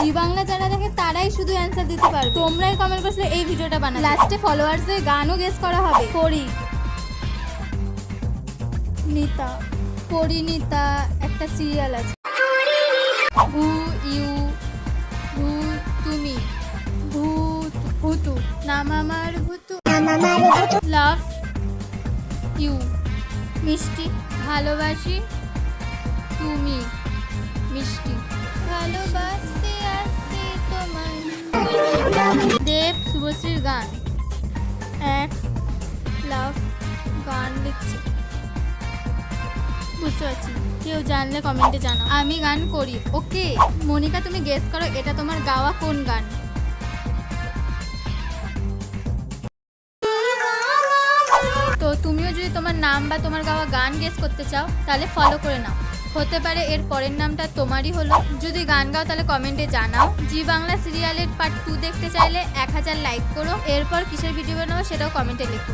জি বাংলা যারা দেখে তারাই শুধু অ্যান্সার দিতে পারবে। তোমরাই কমেন্ট করছিলে এই ভিডিওটা বানাতে। লাস্টে ফলোয়ার্সের গানও গেস করা হবে। পরিণীতা, পরিণীতা একটা সিরিয়াল আছে। ভু ইউ, ভু তুমি, ভূত ভূতু, নাম আমার ভূতু, লাভ ইউ, মিষ্টি, ভালোবাসি তুমি, মিষ্টি, ভালোবাসতে আসছি তোমায়। দেব শুভশ্রীর গান। এক লাভ গান লিখছে, বুঝতে পারছি না। কেউ জানলে কমেন্টে জানাও। আমি গান করি। ওকে মনিকা, তুমি গেস করো এটা তোমার গাওয়া কোন গান। তো তুমিও যদি তোমার নাম বা তোমার গাওয়া গান গেস করতে চাও তাহলে ফলো করে নাও। হতে পারে এর পরের নামটা তোমারই হলো। যদি গান গাও তাহলে কমেন্টে জানাও। জি বাংলা সিরিয়ালের পার্ট 2 দেখতে চাইলে 1000 লাইক করো। এরপর কিসের ভিডিও বানাবো সেটাও কমেন্টে লিখো।